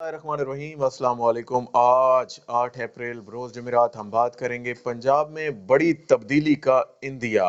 बिस्मिल्लाहिर्रहमानिर्रहीम, अस्सलाम वालेकुम। आज 8 अप्रैल बरोज़ जुमेरात हम बात करेंगे पंजाब में बड़ी तब्दीली का इंदिया।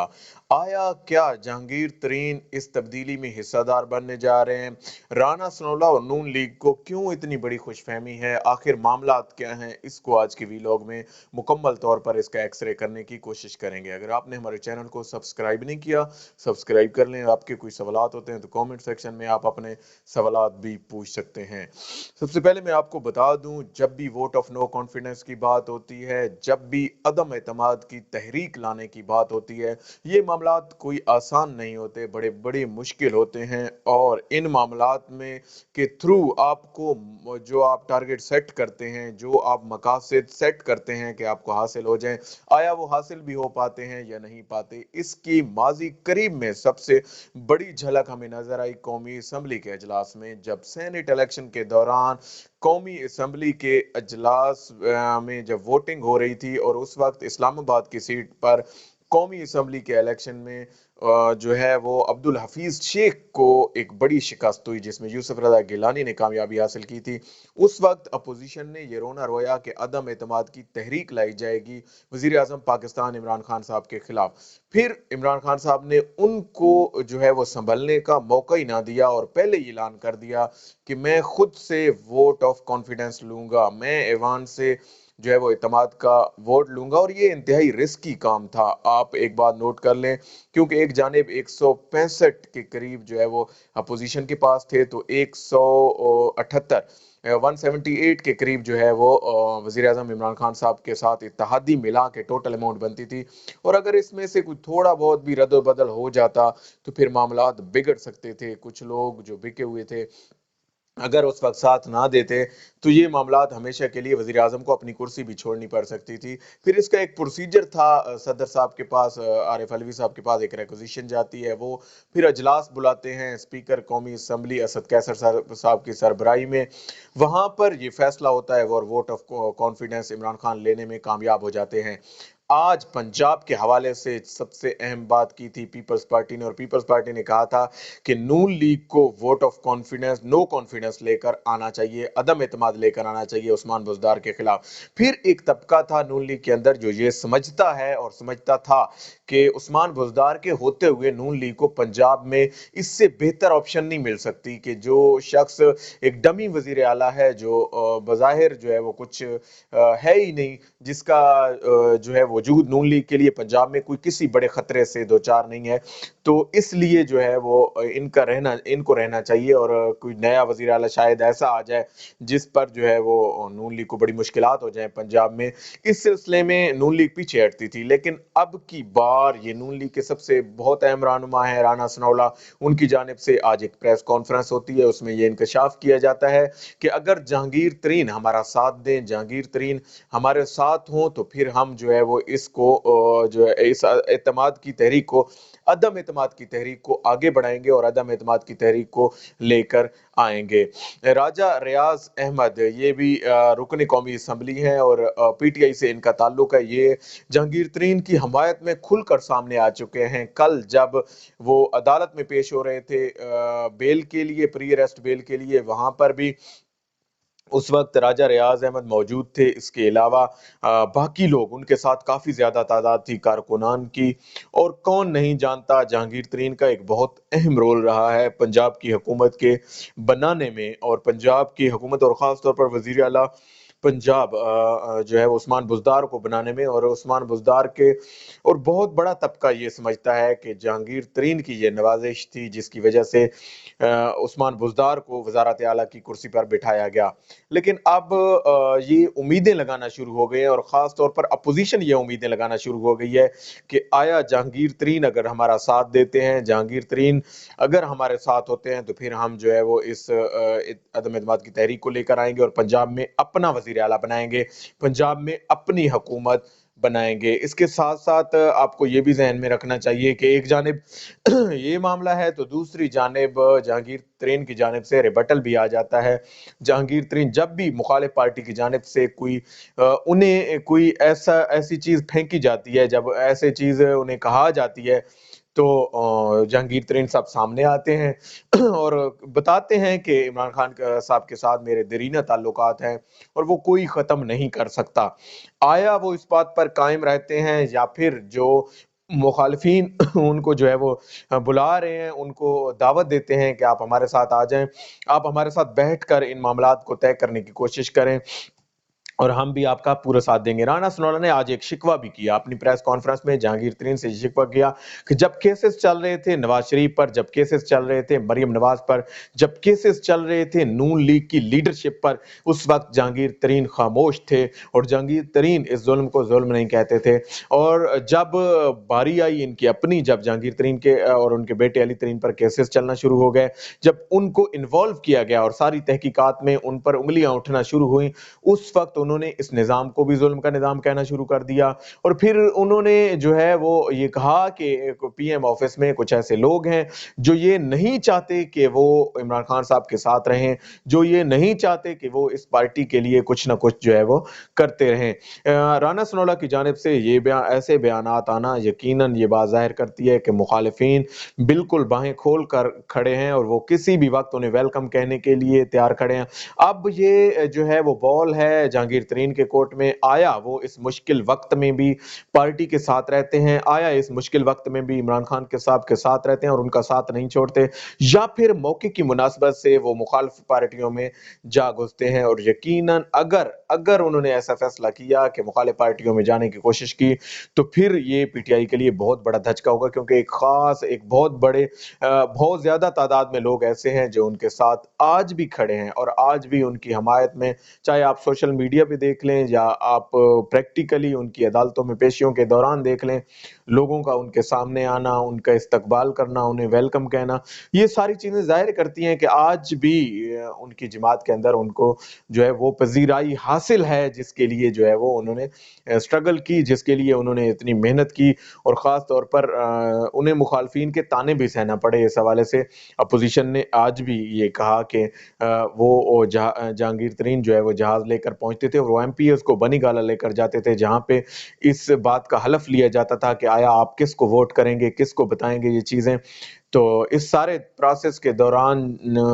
आया क्या जहांगीर तरीन इस तब्दीली में हिस्सादार बनने जा रहे हैं? राना सनोला और नून लीग को क्यों इतनी बड़ी खुशफहमी है? आखिर मामलात क्या हैं? इसको आज के वीलॉग में मुकम्मल तौर पर इसका एक्सरे करने की कोशिश करेंगे। अगर आपने हमारे चैनल को सब्सक्राइब नहीं किया, सब्सक्राइब कर लें। आपके कोई सवालात होते हैं तो कमेंट सेक्शन में आप अपने सवालात भी पूछ सकते हैं। सबसे पहले मैं आपको बता दूं, जब भी वोट ऑफ नो कॉन्फिडेंस की बात होती है, जब भी अदम एतमाद की तहरीक लाने की बात होती है, ये मामलात कोई आसान नहीं होते, बड़े बड़े मुश्किल होते हैं। और इन मामलात में के थ्रू आपको जो आप टारगेट सेट करते हैं, जो आप मकासद सेट करते हैं कि आपको हासिल हो जाएं, आया वो हासिल भी हो पाते हैं या नहीं पाते। इसकी माजी करीब में सबसे बड़ी झलक हमें नजर आई कौमी असम्बली के अजलास में, जब सेनेट इलेक्शन के दौरान कौमी असम्बली के अजलास में जब वोटिंग हो रही थी और उस वक्त इस्लामाबाद की सीट पर कौमी असम्बली के इलेक्शन में जो है वो अब्दुल हफीज शेख को एक बड़ी शिकस्त हुई, जिसमें यूसुफ रजा गिलानी ने कामयाबी हासिल की थी। उस वक्त अपोजिशन ने ये रोना रोया कि अदम एतमाद की तहरीक लाई जाएगी वजीर आजम पाकिस्तान इमरान खान साहब के खिलाफ। फिर इमरान खान साहब ने उनको जो है वो संभलने का मौका ही ना दिया और पहले ही ऐलान कर दिया कि मैं खुद से वोट ऑफ कॉन्फिडेंस लूंगा, मैं ऐवान से जो है वो इत्तेमाद का वोट लूंगा। और ये इंतहाई रिस्की काम था। आप एक बात नोट कर लें, क्योंकि एक जानिब 165 के करीब जो है वो अपोजिशन के पास थे, तो 178 178 के करीब जो है वो वजीर आजम इमरान खान साहब के साथ इत्तेहादी मिला के टोटल अमाउंट बनती थी। और अगर इसमें से कुछ थोड़ा बहुत भी रद्द बदल हो जाता तो फिर मामलात बिगड़ सकते थे। कुछ लोग जो बिके हुए थे, अगर उस वक्त साथ ना देते तो ये मामलात हमेशा के लिए वजीर आजम को अपनी कुर्सी भी छोड़नी पड़ सकती थी। फिर इसका एक प्रोसीजर था, सदर साहब के पास, आरिफ अलवी साहब के पास एक रिक्वेजिशन जाती है, वो फिर अजलास बुलाते हैं स्पीकर कौमी असम्बली असद कैसर साहब की सरबराही में। वहां पर ये फैसला होता है और vote of confidence Imran Khan लेने में कामयाब हो जाते हैं। आज पंजाब के हवाले से सबसे अहम बात की थी पीपल्स पार्टी ने, और पीपल्स पार्टी ने कहा था कि नून लीग को vote of confidence, no confidence लेकर आना चाहिए, अदम एतमाद लेकर आना चाहिए उस्मान बुज़दार के खिलाफ। फिर एक तबका था नून लीग के अंदर जो ये समझता है और समझता था कि उस्मान बुज़दार के होते हुए नून लीग को पंजाब में इससे बेहतर ऑप्शन नहीं मिल सकती कि जो शख्स एक डमी वजीर आला है, जो बज़ाहिर जो है वो कुछ है ही नहीं, जिसका जो है वजूद नून लीग के लिए पंजाब में कोई किसी बड़े खतरे से दो चार नहीं है। तो इसलिए जो है वो इनको रहना चाहिए और कोई नया वजीर आला शायद ऐसा आ जाए जिस पर जो है वो नून लीग को बड़ी मुश्किलात हो जाए पंजाब में। इस सिलसिले में नून लीग पीछे हटती थी, लेकिन अब की बार ये नून लीग के सबसे बहुत अहम रहनुमा है राना सनोला, उनकी जानिब से आज एक प्रेस कॉन्फ्रेंस होती है, उसमें ये इंकशाफ किया जाता है कि अगर जहांगीर तरीन हमारा साथ दें, जहांगीर तरीन हमारे साथ हों, तो फिर हम जो है वो इसको जो है इस एतमाद की तहरीक को, अदम एतमाद की तहरीक को आगे बढ़ाएंगे और अदम एतमाद की तहरीक को लेकर आएंगे। राजा रियाज अहमद ये भी रुकन कौमी असम्बली हैं और पीटीआई से इनका ताल्लुक है। ये जहांगीर तरीन की हमायत में खुलकर सामने आ चुके हैं। कल जब वो अदालत में पेश हो रहे थे बेल के लिए, प्री अरेस्ट बेल के लिए, वहां पर भी उस वक्त राजा रियाज अहमद मौजूद थे। इसके अलावा बाकी लोग, उनके साथ काफ़ी ज़्यादा तादाद थी कारकुनान की। और कौन नहीं जानता जहांगीर तरीन का एक बहुत अहम रोल रहा है पंजाब की हुकूमत के बनाने में, और पंजाब की हुकूमत और ख़ास तौर पर वज़ीर आला पंजाब जो है उस्मान बुज़दार को बनाने में। और उस्मान बुज़दार के और बहुत बड़ा तबका ये समझता है कि जहांगीर तरीन की ये नवाजिश थी जिसकी वजह से उस्मान बुज़दार को वज़ारत आला की कुर्सी पर बिठाया गया। लेकिन अब ये उम्मीदें लगाना शुरू हो गए हैं और ख़ास तौर पर अपोजिशन ये उम्मीदें लगाना शुरू हो गई है कि आया जहांगीर तरीन अगर हमारा साथ देते हैं, जहांगीर तरीन अगर हमारे साथ होते हैं, तो फिर हम जो है वो इस अदम एतमाद की तहरीक को लेकर आएंगे और पंजाब में अपना वज़ीर आला बनाएंगे, पंजाब में अपनी हुकूमत बनाएंगे। इसके साथ साथ आपको ये भी जहन में रखना चाहिए कि एक जानिब ये मामला है तो दूसरी जानिब जहांगीर तरीन की जानिब से रिबटल भी आ जाता है। जहांगीर तरीन जब भी मुखालिफ पार्टी की जानिब से उन्हें कोई ऐसी चीज फेंकी जाती है, जब ऐसी चीज उन्हें कहा जाती है, تو जहांगीर तरीन साहब सामने आते हैं और बताते हैं कि इमरान खान साहब के साथ मेरे दरीना ताल्लुकात हैं और वो कोई ख़त्म नहीं कर सकता। आया वो इस बात पर कायम रहते हैं या फिर जो मुखालिफिन उनको जो है वो बुला रहे हैं, उनको दावत देते हैं कि आप हमारे साथ आ जाएँ, आप हमारे साथ बैठकर इन मामलात को तय करने की कोशिश करें और हम भी आपका पूरा साथ देंगे। राना सनोला ने आज एक शिकवा भी किया अपनी प्रेस कॉन्फ्रेंस में, जहांगीर तरीन से शिकवा किया कि जब केसेस चल रहे थे नवाज शरीफ पर, जब केसेस चल रहे थे मरियम नवाज पर, जब केसेस चल रहे थे नून लीग की लीडरशिप पर, उस वक्त जहांगीर तरीन खामोश थे और जहांगीर तरीन इस जुल्म को जुल्म नहीं कहते थे। और जब बारी आई इनकी अपनी, जब जहांगीर तरीन के और उनके बेटे अली तरीन पर केसेस चलना शुरू हो गए, जब उनको इन्वॉल्व किया गया और सारी तहकीकात में उन पर उंगलियां उठना शुरू हुई, उस वक्त उन्होंने इस निज़ाम को भी जुल्म का निज़ाम कहना शुरू कर दिया। और फिर उन्होंने जो है वो ये कहा कि पीएम ऑफिस में कुछ ऐसे लोग हैं जो ये नहीं चाहते कि वो इमरान खान साहब के साथ रहें, जो ये नहीं चाहते कि वो इस पार्टी के लिए कुछ ना कुछ जो है वो करते रहें। राना सनोला की जानिब से ये ऐसे बयानात आना यकीनन ये बात ज़ाहिर करती है कि मुखालिफिन बिल्कुल बाहें खोल कर खड़े हैं और वो किसी भी वक्त उन्हें वेलकम कहने के लिए तैयार खड़े हैं। अब ये जो है वो बॉल है जहांगीर तरीन के कोर्ट में। आया वो इस मुश्किल वक्त में भी पार्टी के साथ रहते हैं, आया इस मुश्किल वक्त में भी इमरान खान के साहब के साथ रहते हैं और उनका साथ नहीं छोड़ते, या फिर मौके की मुनासबत से वो मुखालिफ पार्टियों में जा घुसते हैं। और यकीनन अगर अगर उन्होंने ऐसा फैसला किया कि मुखालिफ पार्टियों में जाने की कोशिश की, तो फिर ये पीटीआई के लिए बहुत बड़ा धचका होगा, क्योंकि एक बहुत बड़े बहुत ज्यादा तादाद में लोग ऐसे हैं जो उनके साथ आज भी खड़े हैं और आज भी उनकी हमायत में, चाहे आप सोशल मीडिया पे देख लें या आप प्रैक्टिकली उनकी अदालतों में पेशियों के दौरान देख लें, लोगों का उनके सामने आना, उनका इस्तकबाल करना, उन्हें वेलकम कहना, ये सारी चीज़ें ज़ाहिर करती हैं कि आज भी उनकी जमात के अंदर उनको जो है वो पजीराई हासिल है, जिसके लिए जो है वो उन्होंने स्ट्रगल की, जिसके लिए उन्होंने इतनी मेहनत की। और ख़ास तौर पर उन्हें मुखालफिन के ताने भी सहना पड़े इस हवाले से। अपोजिशन ने आज भी ये कहा कि वो जहांगीर तरीन जो है वो जहाज लेकर पहुंचते थे और वो एमपीएस को बनी गाला लेकर जाते थे, जहां पे इस बात का हलफ लिया जाता था कि आया आप किसको वोट करेंगे, किसको बताएंगे ये चीजें। तो इस सारे प्रोसेस के दौरान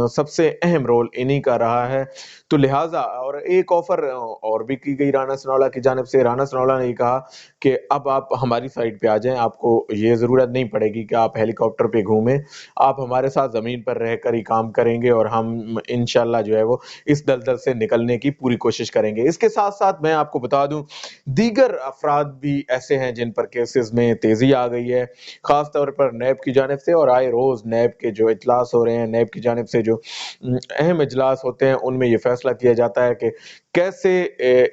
सबसे अहम रोल इन्हीं का रहा है। तो लिहाजा और एक ऑफर और भी की गई राना सनोला की जानिब से। राना सनोला ने कहा कि अब आप हमारी साइड पे आ जाएं, आपको ये ज़रूरत नहीं पड़ेगी कि आप हेलीकॉप्टर पे घूमें, आप हमारे साथ ज़मीन पर रहकर ही काम करेंगे और हम इंशाल्लाह जो है वो इस दलदल से निकलने की पूरी कोशिश करेंगे। इसके साथ साथ मैं आपको बता दूं, दीगर अफराद भी ऐसे हैं जिन पर केसेस में तेज़ी आ गई है, खास तौर पर नैब की जानिब से। और आए रोज़ नैब के जो इजलास हो रहे हैं, नैब की जानिब से जो अहम इजलास होते हैं, उनमें ये फैसला किया जाता है कि कैसे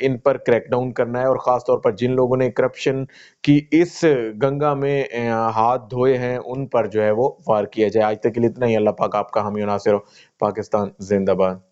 इन पर क्रैकडाउन करना है और ख़ास तौर पर जिन लोगों ने करप्शन की इस गंगा में हाथ धोए हैं, उन पर जो है वो वार किया जाए। आज तक के लिए इतना ही। अल्लाह पाक आपका हामी और नासिर हो। पाकिस्तान जिंदाबाद।